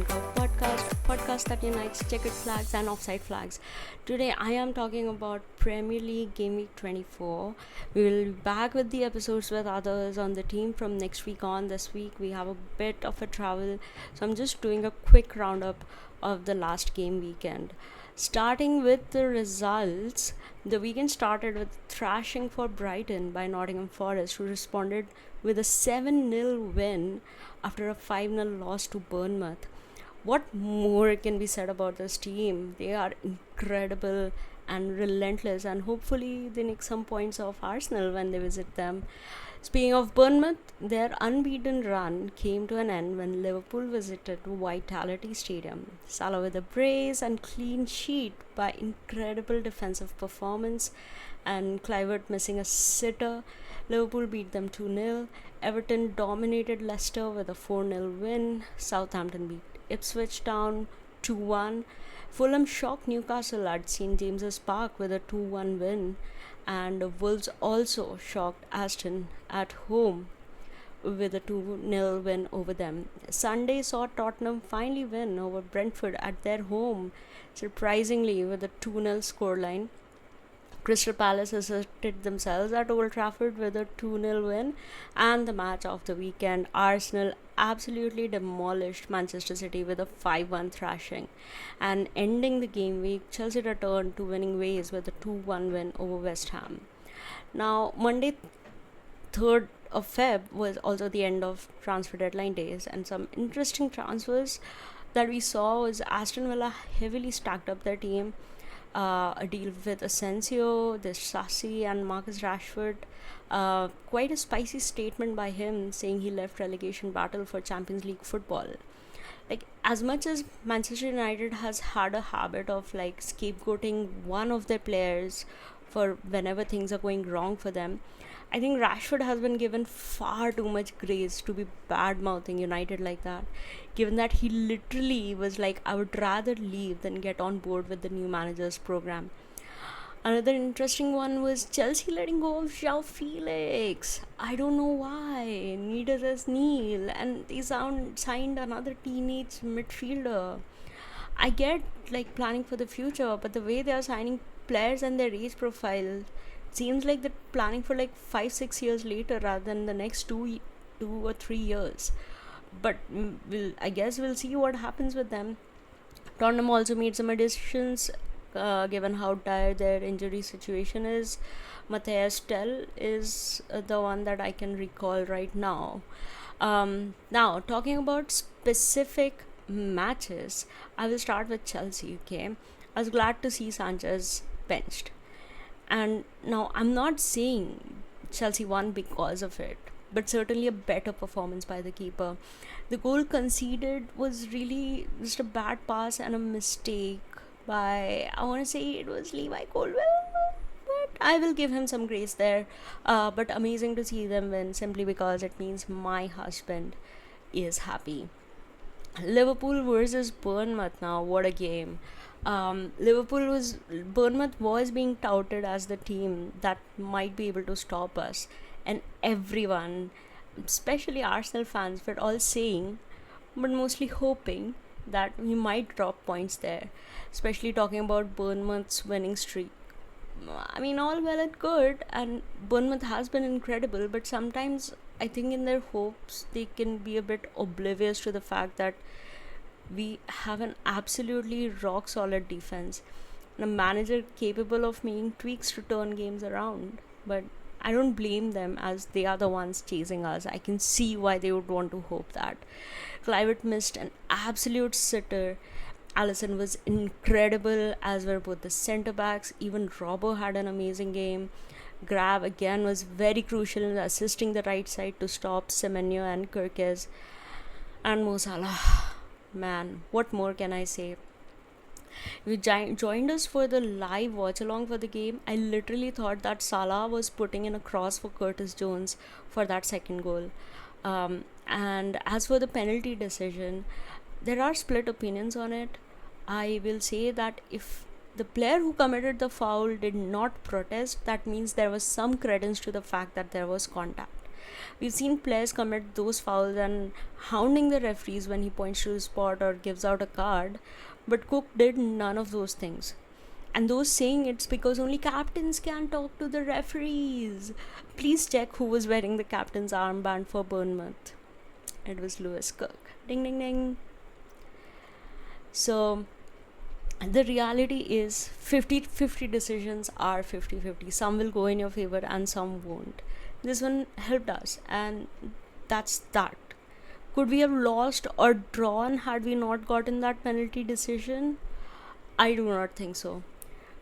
podcast that unites checkered flags and offside flags. Today I am talking about Premier League Game Week 24. We will be back with the episodes with others on the team from next week on. This week we have a bit of a travel, so I'm just doing a quick roundup of the last game weekend. Starting with the results, the weekend started with thrashing for Brighton by Nottingham Forest, who responded with a 7-0 win after a 5-0 loss to Bournemouth. What more can be said about this team? They are incredible and relentless, and hopefully they nick some points off Arsenal when they visit them. Speaking of Bournemouth, their unbeaten run came to an end when Liverpool visited Vitality Stadium. Salah with a brace and clean sheet by incredible defensive performance, and Clivert missing a sitter. Liverpool beat them 2-0. Everton dominated Leicester with a 4-0 win. Southampton beat Ipswich Town 2-1. Fulham shocked Newcastle at St James's Park with a 2-1 win, and Wolves also shocked Aston at home with a 2-0 win over them. Sunday saw Tottenham finally win over Brentford at their home, surprisingly with a 2-0 scoreline. Crystal Palace asserted themselves at Old Trafford with a 2-0 win, and the match of the weekend, Arsenal absolutely demolished Manchester City with a 5-1 thrashing. And ending the game week, Chelsea returned to winning ways with a 2-1 win over West Ham. Now, Monday, 3rd of Feb was also the end of transfer deadline days, and some interesting transfers that we saw was Aston Villa heavily stacked up their team. A deal with Asensio, Sassi, and Marcus Rashford. Quite a spicy statement by him, saying he left relegation battle for Champions League football. Like, as much as Manchester United has had a habit of scapegoating one of their players for whenever things are going wrong for them, I think Rashford has been given far too much grace to be bad mouthing United like that, given that he literally was like, I would rather leave than get on board with the new manager's program. Another interesting one was Chelsea letting go of João Felix. I don't know why. Neither does Neil. And they signed another teenage midfielder. I get planning for the future, but the way they are signing players and their age profile seems like they're planning for 5-6 years later rather than the next 2 or 3 years. But I guess we'll see what happens with them. Tottenham also made some additions, given how dire their injury situation is. Matthias Tell is the one that I can recall right now. Now, talking about specific matches, I will start with Chelsea. Okay, I was glad to see Sanchez benched. And now I'm not saying Chelsea won because of it, but certainly a better performance by the keeper. The goal conceded was really just a bad pass and a mistake by, I want to say it was Levi Colwell, but I will give him some grace there. But amazing to see them win simply because it means my husband is happy. Liverpool versus Bournemouth now. What a game. Bournemouth was being touted as the team that might be able to stop us, and everyone, especially Arsenal fans, were all saying, but mostly hoping, that we might drop points there, especially talking about Bournemouth's winning streak. I mean, all well and good, and Bournemouth has been incredible, but sometimes I think in their hopes they can be a bit oblivious to the fact that we have an absolutely rock solid defense and a manager capable of making tweaks to turn games around. But I don't blame them, as they are the ones chasing us. I can see why they would want to hope that. Clivert missed an absolute sitter. Allison was incredible, as were both the centre backs. Even Robbo had an amazing game. Grab again was very crucial in assisting the right side to stop Semenyo and Kirkes. And Mo Salah, man, what more can I say? You joined us for the live watch along for the game. I literally thought that Salah was putting in a cross for Curtis Jones for that second goal. And as for the penalty decision, there are split opinions on it. I will say that if the player who committed the foul did not protest, that means there was some credence to the fact that there was contact. We've seen players commit those fouls and hounding the referees when he points to the spot or gives out a card, but Cook did none of those things. And those saying it's because only captains can talk to the referees. Please check who was wearing the captain's armband for Bournemouth. It was Lewis Cook. Ding ding ding. So the reality is 50-50 decisions are 50-50. Some will go in your favor and some won't. This one helped us, and that's that. Could we have lost or drawn had we not gotten that penalty decision? I do not think so.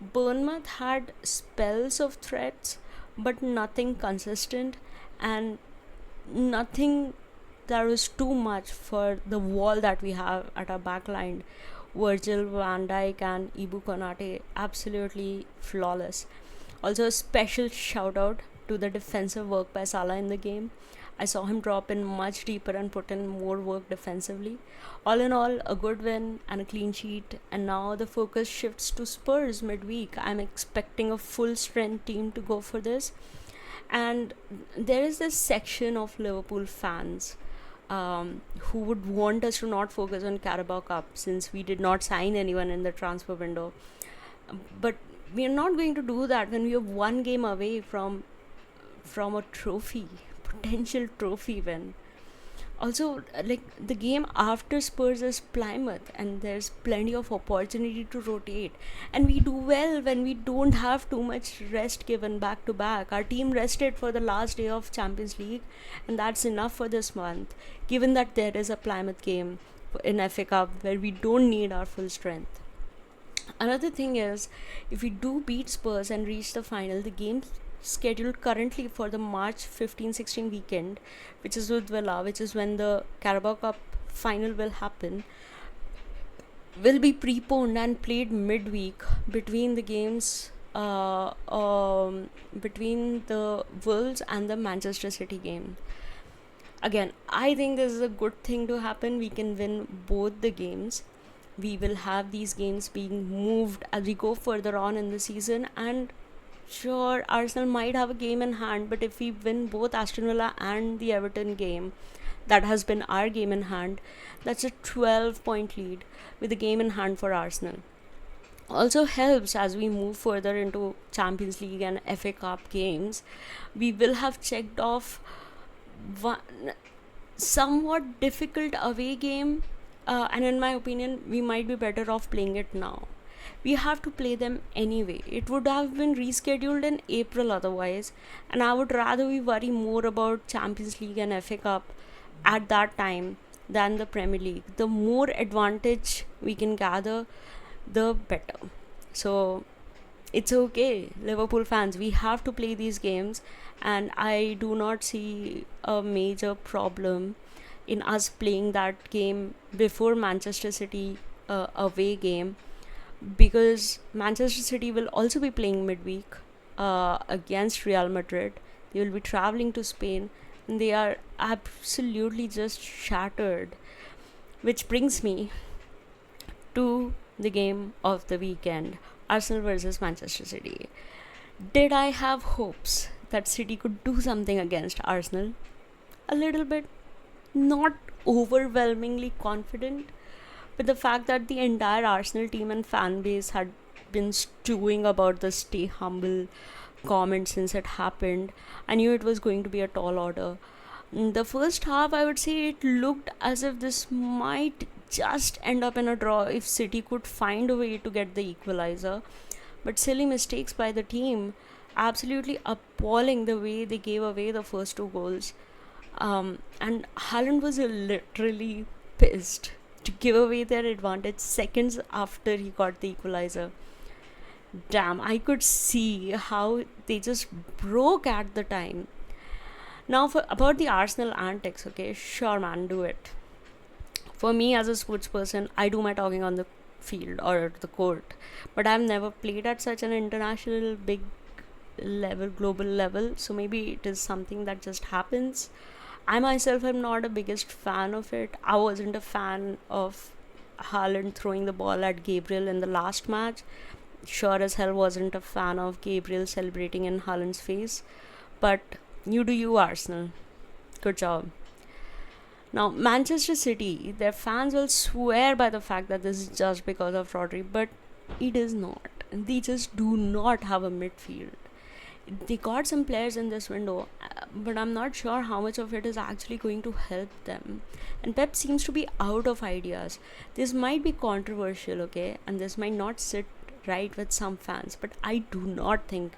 Bournemouth had spells of threats, but nothing consistent and nothing that was too much for the wall that we have at our back line. Virgil van Dijk and Ibu Konate, absolutely flawless. Also, a special shout out to the defensive work by Salah in the game. I saw him drop in much deeper and put in more work defensively. All in all, a good win and a clean sheet, and now the focus shifts to Spurs midweek. I'm expecting a full strength team to go for this. And there is this section of Liverpool fans who would want us to not focus on Carabao Cup since we did not sign anyone in the transfer window. But we are not going to do that when we are one game away from a trophy, potential trophy win. Also, like, the game after Spurs is Plymouth, and there's plenty of opportunity to rotate, and we do well when we don't have too much rest given back to back. Our team rested for the last day of Champions League, and that's enough for this month, given that there is a Plymouth game in FA Cup where we don't need our full strength. Another thing is, if we do beat Spurs and reach the final, the game scheduled currently for the March 15-16 weekend, which is with Villa, which is when the Carabao Cup final will happen, will be preponed and played midweek between the games between the Wolves and the Manchester City game. Again, I think this is a good thing to happen. We can win both the games. We will have these games being moved as we go further on in the season, and sure, Arsenal might have a game in hand, but if we win both Aston Villa and the Everton game, that has been our game in hand, that's a 12-point lead with a game in hand for Arsenal. Also helps as we move further into Champions League and FA Cup games. We will have checked off one somewhat difficult away game, and in my opinion, we might be better off playing it now. We have to play them anyway. It would have been rescheduled in April otherwise, and I would rather we worry more about Champions League and FA Cup at that time than the Premier League. The more advantage we can gather, the better. So it's okay, Liverpool fans, we have to play these games, and I do not see a major problem in us playing that game before Manchester City away game, because Manchester City will also be playing midweek against Real Madrid. They will be traveling to Spain, and they are absolutely just shattered. Which brings me to the game of the weekend, Arsenal versus Manchester City. Did I have hopes that City could do something against Arsenal? A little bit. Not overwhelmingly confident, but the fact that the entire Arsenal team and fan base had been stewing about the stay humble comment since it happened, I knew it was going to be a tall order. The first half, I would say it looked as if this might just end up in a draw if City could find a way to get the equalizer. But silly mistakes by the team, absolutely appalling the way they gave away the first two goals. And Haaland was literally pissed to give away their advantage seconds after he got the equalizer. Damn, I could see how they just broke at the time. Now, about the Arsenal antics, okay, sure, man, do it. For me, as a sports person, I do my talking on the field or the court, but I've never played at such an international, big level, global level, so maybe it is something that just happens. I myself am not a biggest fan of it. I wasn't a fan of Haaland throwing the ball at Gabriel in the last match. Sure as hell wasn't a fan of Gabriel celebrating in Haaland's face. But you do you, Arsenal. Good job. Now, Manchester City, their fans will swear by the fact that this is just because of Rodri, but it is not. They just do not have a midfield. They got some players in this window, but I'm not sure how much of it is actually going to help them. And Pep seems to be out of ideas. This might be controversial, okay, and this might not sit right with some fans, but I do not think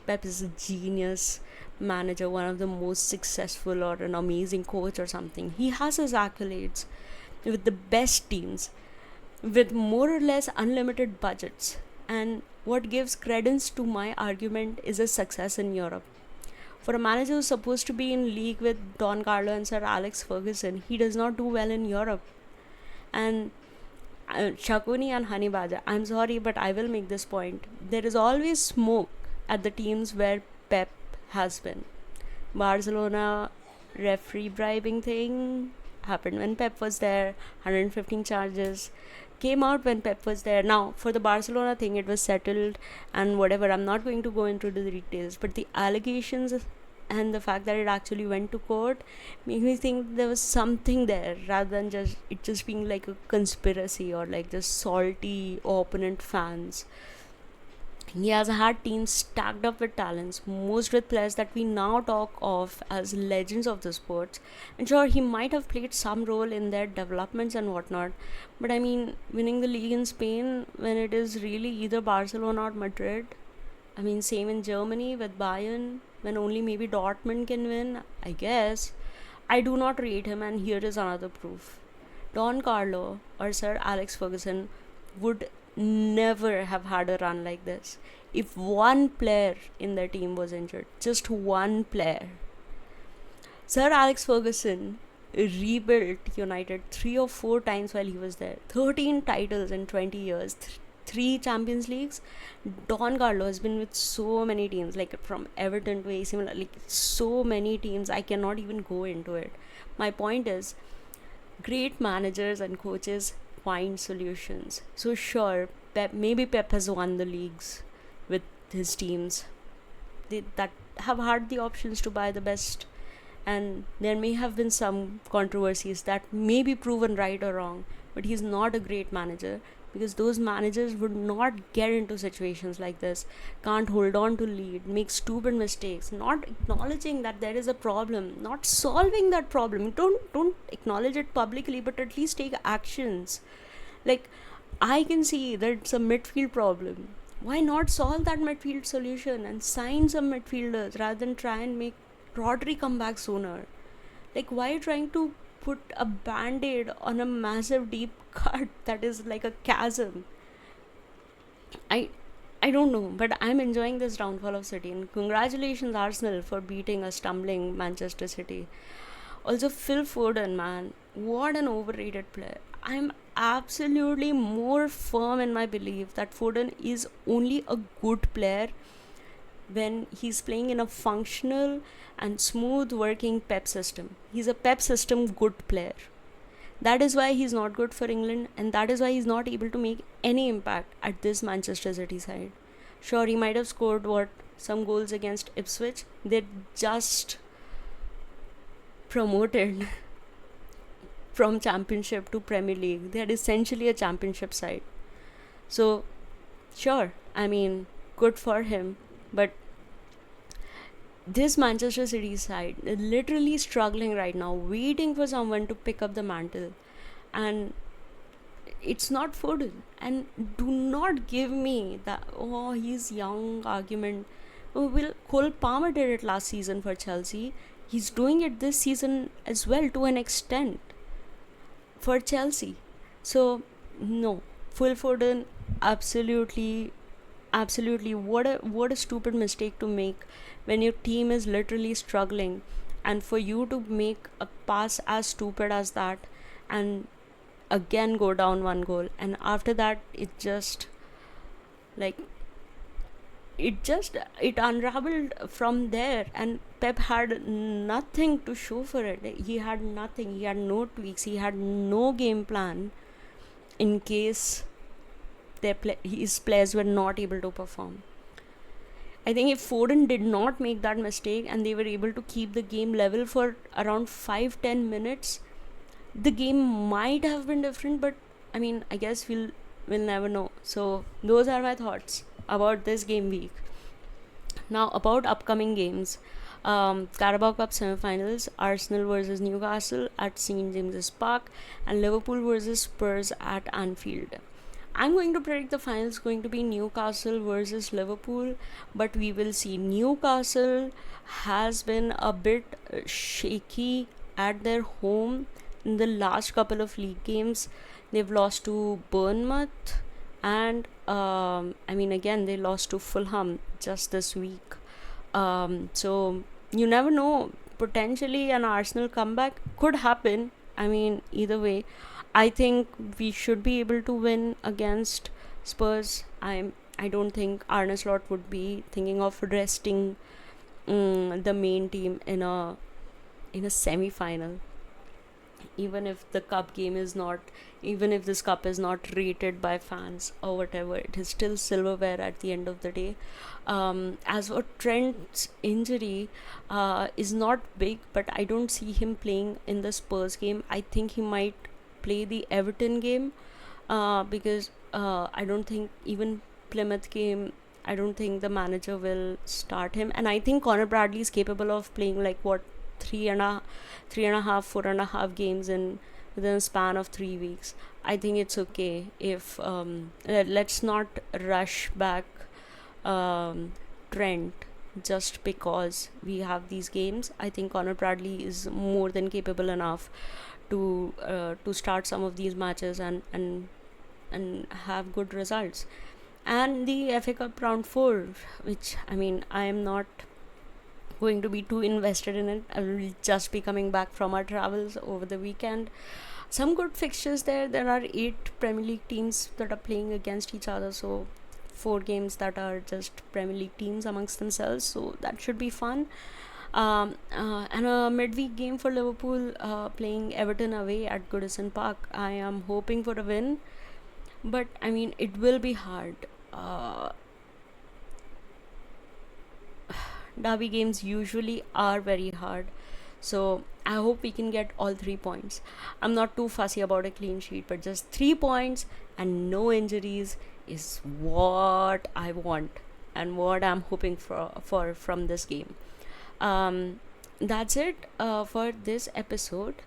Pep is a genius manager, one of the most successful, or an amazing coach or something. He has his accolades with the best teams, with more or less unlimited budgets. And what gives credence to my argument is his success in Europe. For a manager who's supposed to be in league with Don Carlo and Sir Alex Ferguson, he does not do well in Europe. And Shakuni and Honey Badger, I'm sorry, but I will make this point. There is always smoke at the teams where Pep has been. Barcelona referee bribing thing happened when Pep was there, 115 charges came out when Pep was there. Now, for the Barcelona thing, it was settled and whatever. I'm not going to go into the details, but the allegations and the fact that it actually went to court make me think there was something there rather than just it just being like a conspiracy or like just salty opponent fans. He has had teams stacked up with talents, most with players that we now talk of as legends of the sports. And sure, he might have played some role in their developments and whatnot, but I mean, winning the league in Spain when it is really either Barcelona or Madrid. I mean, same in Germany with Bayern, when only maybe Dortmund can win, I guess. I do not rate him, and here is another proof. Don Carlo or Sir Alex Ferguson would never have had a run like this if one player in their team was injured. Just one player. Sir Alex Ferguson rebuilt United 3 or 4 times while he was there. 13 titles in 20 years. 3 Champions Leagues. Don Carlo has been with so many teams, like from Everton to AC Milan, like so many teams. I cannot even go into it. My point is, great managers and coaches find solutions. So sure, maybe Pep has won the leagues with his teams that have had the options to buy the best, and there may have been some controversies that may be proven right or wrong, but he's not a great manager because those managers would not get into situations like this, can't hold on to lead, make stupid mistakes, not acknowledging that there is a problem, not solving that problem. Don't acknowledge it publicly, but at least take actions. Like, I can see that it's a midfield problem. Why not solve that midfield solution and sign some midfielders rather than try and make Rodri come back sooner? Like, why are you trying to put a band-aid on a massive deep cut that is like a chasm? I don't know, but I'm enjoying this downfall of City, and congratulations Arsenal for beating a stumbling Manchester City. Also, Phil Foden, man, what an overrated player. I'm absolutely more firm in my belief that Foden is only a good player when he's playing in a functional and smooth working Pep system. He's a Pep system good player. That is why he's not good for England, and that is why he's not able to make any impact at this Manchester City side. Sure, he might have scored some goals against Ipswich. They just promoted from Championship to Premier League. They are essentially a Championship side. So, sure, I mean, good for him. But this Manchester City side is literally struggling right now, waiting for someone to pick up the mantle. And it's not Foden. And do not give me that, oh, he's young argument. Cole Palmer did it last season for Chelsea. He's doing it this season as well to an extent for Chelsea. So, no. Phil Foden, absolutely, what a stupid mistake to make when your team is literally struggling, and for you to make a pass as stupid as that and again go down 1 goal, and after that it unraveled from there, and Pep had nothing to show for it. He had nothing. He had no tweaks. He had no game plan in case his players were not able to perform. I think if Foden did not make that mistake and they were able to keep the game level for around 5-10 minutes, the game might have been different. But I mean, I guess we'll never know. So those are my thoughts about this game week. Now about upcoming games. Carabao Cup semi-finals: Arsenal versus Newcastle at St James's Park, and Liverpool versus Spurs at Anfield. I'm going to predict the final is going to be Newcastle versus Liverpool, but we will see. Newcastle has been a bit shaky at their home in the last couple of league games. They've lost to Bournemouth, and I mean, again, they lost to Fulham just this week. So you never know. Potentially, an Arsenal comeback could happen. I mean, either way, I think we should be able to win against Spurs. I don't think Arne Slot would be thinking of resting the main team in a semi-final. Even if the cup game is not, even if this cup is not rated by fans or whatever, it is still silverware at the end of the day. As for Trent's injury, is not big, but I don't see him playing in the Spurs game. I think he might play the Everton game, because I don't think even Plymouth game, I don't think the manager will start him. And I think Connor Bradley is capable of playing like what, 4.5 games within a span of 3 weeks. I think it's okay if let's not rush back Trent just because we have these games. I think Connor Bradley is more than capable enough to start some of these matches and have good results. And the FA Cup round 4, which I mean, I am not going to be too invested in it. I will just be coming back from our travels over the weekend. Some good fixtures there. There are 8 Premier League teams that are playing against each other, so 4 games that are just Premier League teams amongst themselves, so that should be fun. And a midweek game for Liverpool, playing Everton away at Goodison Park. I am hoping for a win, but I mean, it will be hard. Derby games usually are very hard, so I hope we can get all 3 points. I'm not too fussy about a clean sheet, but just 3 points and no injuries is what I want and what I'm hoping for from this game. That's it for this episode.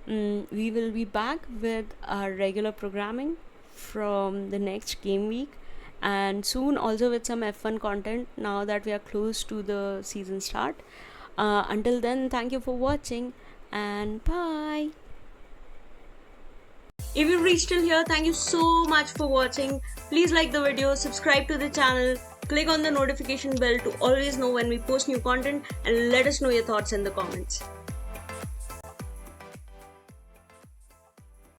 We will be back with our regular programming from the next game week, and soon also with some F1 content now that we are close to the season start. Until then, thank you for watching and bye. If you've reached till here, thank you so much for watching. Please like the video, subscribe to the channel, click on the notification bell to always know when we post new content, and let us know your thoughts in the comments.